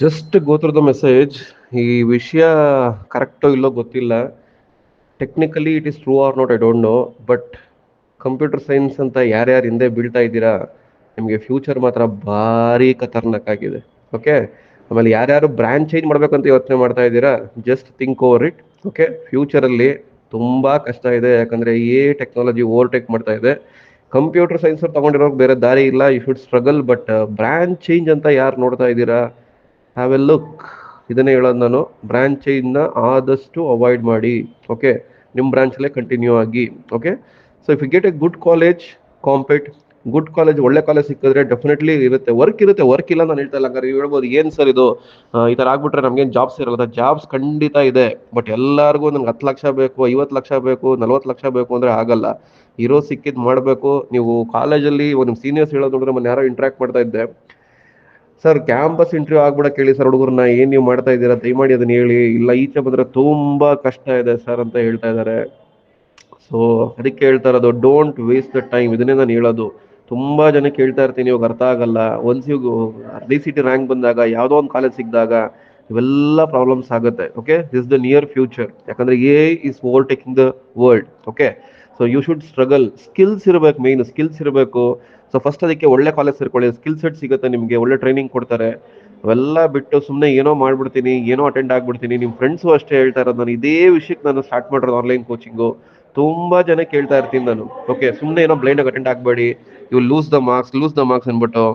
Just go through the message. ಈ ವಿಷಯ ಕರೆಕ್ಟೋ ಇಲ್ಲೋ ಗೊತ್ತಿಲ್ಲ. Technically it is true or not I don't know. But computer science ಅಂತ ಯಾರ್ಯಾರು ಹಿಂದೆ ಬೀಳ್ತಾ ಇದ್ದೀರಾ, ನಿಮಗೆ ಫ್ಯೂಚರ್ ಮಾತ್ರ ಭಾರಿ ಖತರ್ನಾಕ್ ಆಗಿದೆ. ಓಕೆ. ಆಮೇಲೆ ಯಾರ್ಯಾರು ಬ್ರ್ಯಾಂಚ್ ಚೇಂಜ್ ಮಾಡ್ಬೇಕಂತ ಯೋಚನೆ ಮಾಡ್ತಾ ಇದ್ದೀರಾ, just think over it. Okay. ಫ್ಯೂಚರಲ್ಲಿ ತುಂಬಾ ಕಷ್ಟ ಇದೆ, ಯಾಕಂದ್ರೆ ಟೆಕ್ನಾಲಜಿ ಓವರ್ಟೇಕ್ ಮಾಡ್ತಾ ಇದೆ. ಕಂಪ್ಯೂಟರ್ ಸೈನ್ಸ್ ತಗೊಂಡಿರೋಕೆ ಬೇರೆ ದಾರಿ ಇಲ್ಲ. You should struggle. But branch change ಅಂತ ಯಾರು ನೋಡ್ತಾ ಇದ್ದೀರಾ, ಹ್ಯಾವ್ ಎ ಲುಕ್. ಇದನ್ನೇ ಹೇಳೋದು ನಾನು. ಬ್ರಾಂಚ್ ಚೇಂಜ್ನ ಆದಷ್ಟು ಅವಾಯ್ಡ್ ಮಾಡಿ. ಓಕೆ. ನಿಮ್ಮ ಬ್ರಾಂಚಲ್ಲೇ ಕಂಟಿನ್ಯೂ ಆಗಿ. Okay. So if you get a good college, compete. Good college, ಒಳ್ಳೆ ಕಾಲೇಜ್ ಸಿಕ್ಕಿದ್ರೆ ಡೆಫಿನೆಟ್ಲಿ ಇರುತ್ತೆ, ವರ್ಕ್ ಇರುತ್ತೆ. ವರ್ಕ್ ಇಲ್ಲ ನಾನು ಹೇಳ್ತಾ ಇಲ್ಲ. ಹಂಗಾರೆ ನೀವು ಹೇಳ್ಬೋದು ಏನು ಸರ್ ಇದು, ಈ ಥರ ಆಗ್ಬಿಟ್ರೆ ನಮ್ಗೇನು ಜಾಬ್ಸ್ ಇರಲ್ಲ. ಜಾಬ್ಸ್ ಖಂಡಿತ ಇದೆ. ಬಟ್ ಎಲ್ಲರಿಗೂ ನಂಗೆ 10 ಲಕ್ಷ ಬೇಕು, 50 ಲಕ್ಷ ಬೇಕು, 40 ಲಕ್ಷ ಬೇಕು ಅಂದರೆ ಆಗಲ್ಲ. ಇರೋ ಸಿಕ್ಕಿದ್ದು ಮಾಡಬೇಕು. ನೀವು ಕಾಲೇಜಲ್ಲಿ ನಿಮ್ಮ ಸೀನಿಯರ್ಸ್ ಹೇಳೋದು ನೋಡಿದ್ರೆ ಮೊನ್ನೆ ಯಾರೋ ಇಂಟ್ರಾಕ್ಟ್ ಮಾಡ್ತಾ ಇದ್ದೆ, ಸರ್ ಕ್ಯಾಂಪಸ್ ಇಂಟರ್ವ್ಯೂ ಆಗ್ಬಿಡಕ್ಕೆ ಹೇಳಿ ಸರ್ ಹುಡುಗರನ್ನ, ಏನ್ ನೀವು ಮಾಡ್ತಾ ಇದ್ದೀರಾ ದಯಮಾಡಿ ಅದನ್ನ ಹೇಳಿ, ಇಲ್ಲ ಈಚೆ ಬಂದ್ರೆ ತುಂಬಾ ಕಷ್ಟ ಇದೆ ಸರ್ ಅಂತ ಹೇಳ್ತಾ ಇದ್ದಾರೆ. ಸೊ ಅದಕ್ಕೆ ಹೇಳ್ತಾ ಇರೋದು, ಡೋಂಟ್ ವೇಸ್ಟ್ ದ ಟೈಮ್. ಇದನ್ನೇ ನಾನು ಹೇಳೋದು. ತುಂಬಾ ಜನ ಕೇಳ್ತಾ ಇರ್ತೀನಿ, ಇವಾಗ ಅರ್ಥ ಆಗಲ್ಲ. Once you D C T rank ಬಂದಾಗ, ಯಾವುದೋ ಒಂದು ಕಾಲೇಜ್ ಸಿಕ್ಕಿದಾಗ ಇವೆಲ್ಲ ಪ್ರಾಬ್ಲಮ್ಸ್ ಆಗುತ್ತೆ. Okay. This the near future. ಯಾಕಂದ್ರೆ is overtaking the world. Okay. So you should struggle. Skills ಇರಬೇಕು, ಮೇನ್ ಸ್ಕಿಲ್ಸ್ ಇರಬೇಕು. ಸೊ ಫಸ್ಟ್ ಅದಕ್ಕೆ ಒಳ್ಳೆ ಕಾಲೇಜ್ ಸೇರ್ಕೊಳ್ಳಿ, ಸ್ಕಿಲ್ ಸೆಟ್ ಸಿಗುತ್ತೆ ನಿಮಗೆ, ಒಳ್ಳೆ ಟ್ರೈನಿಂಗ್ ಕೊಡ್ತಾರೆ. ಅವೆಲ್ಲ ಬಿಟ್ಟು ಸುಮ್ಮನೆ ಏನೋ ಮಾಡ್ಬಿಡ್ತೀನಿ, ಏನೋ ಅಟೆಂಡ್ ಆಗ್ಬಿಡ್ತೀನಿ. ನಿಮ್ಮ ಫ್ರೆಂಡ್ಸು ಅಷ್ಟೇ ಹೇಳ್ತಾ ಇರೋದು. ನಾನು ಇದೇ ವಿಷಯಕ್ಕೆ ನಾನು ಸ್ಟಾರ್ಟ್ ಮಾಡಿರೋದು ಆನ್ಲೈನ್ ಕೋಚಿಂಗು. ತುಂಬಾ ಜನ ಕೇಳ್ತಾ ಇರ್ತೀನಿ ನಾನು. ಓಕೆ. ಸುಮ್ಮನೆ ಏನೋ ಬ್ಲೈಂಡ್ ಆಗಿ ಅಟೆಂಡ್ ಆಗಬೇಡಿ. ಯು ಲೂಸ್ ದ ಮಾರ್ಕ್ಸ್ ಅನ್ಬಿಟ್ಟು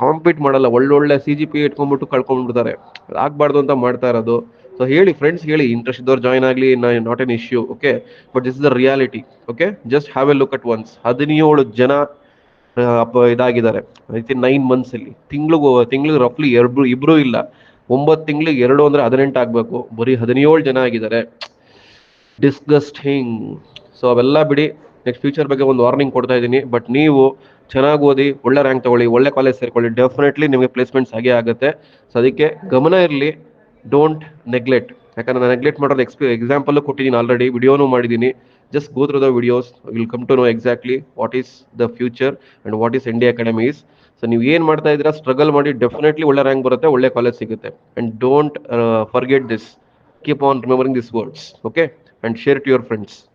ಕಾಂಪೀಟ್ ಮಾಡಲ್ಲ. ಒಳ್ಳೊಳ್ಳೆ CGPA ಇಟ್ಕೊಂಡ್ಬಿಟ್ಟು ಕಳ್ಕೊಂಡ್ಬಿಡ್ತಾರೆ. ಆಗ್ಬಾರ್ದು ಅಂತ ಮಾಡ್ತಾ ಇರೋದು. ಸೊ ಹೇಳಿ ಫ್ರೆಂಡ್ಸ್, ಹೇಳಿ ಇಂಟ್ರೆಸ್ಟ್ ಇದ್ದವ್ರು ಜಾಯ್ನ್ ಆಗಲಿ, not an issue. Okay. But this is the reality. Okay. Just have A look at once. 17 ಜನ ಇದಾಗಿದ್ದಾರೆ ಐ 9 ಮಂತ್ಸ್ ಅಲ್ಲಿ. ತಿಂಗ್ಳಿಗೆ ರಫ್ಲಿ ಇಬ್ರು ಇಲ್ಲ. 9 ತಿಂಗಳಿಗೆ 2 ಅಂದ್ರೆ 18 ಆಗ್ಬೇಕು. ಬರೀ 17 ಜನ ಆಗಿದ್ದಾರೆ. ಡಿಸ್ಗಸ್ಟಿಂಗ್. ಸೊ ಅವೆಲ್ಲ ಬಿಡಿ. ನೆಕ್ಸ್ಟ್ ಫ್ಯೂಚರ್ ಬಗ್ಗೆ ಒಂದು ವಾರ್ನಿಂಗ್ ಕೊಡ್ತಾ ಇದ್ದೀನಿ. ಬಟ್ ನೀವು ಚೆನ್ನಾಗಿ ಓದಿ, ಒಳ್ಳೆ ರ್ಯಾಂಕ್ ತಗೊಳ್ಳಿ, ಒಳ್ಳೆ ಕಾಲೇಜ್ ಸೇರ್ಕೊಳ್ಳಿ, ಡೆಫಿನೆಟ್ಲಿ ನಿಮಗೆ ಪ್ಲೇಸ್ಮೆಂಟ್ಸ್ ಆಗೇ ಆಗುತ್ತೆ. ಸೊ ಅದಕ್ಕೆ ಗಮನ ಇರಲಿ. Don't neglect. ಯಾಕಂದ್ರೆ ನಾನು ನೆಗ್ಲೆಕ್ಟ್ ಮಾಡೋದು ಎಕ್ಸಾಂಪಲ್ ಕೊಟ್ಟಿದ್ದೀನಿ, ಆಲ್ರೆಡಿ ವಿಡಿಯೋನು ಮಾಡಿದ್ದೀನಿ. Just go through the videos, will come to know exactly what is the future and what is India academy is. So ನೀವು ಏನು ಮಾಡ್ತಾ ಇದ್ದೀರಾ, ಸ್ಟ್ರಗಲ್ ಮಾಡಿ, ಡೆಫಿನೆಟ್ಲಿ ಒಳ್ಳೆ ರ್ಯಾಂಕ್ ಬರುತ್ತೆ, ಒಳ್ಳೆ ಕಾಲೇಜ್ ಸಿಗುತ್ತೆ. And don't forget this. Keep on remembering this words. Okay. And share it to your friends.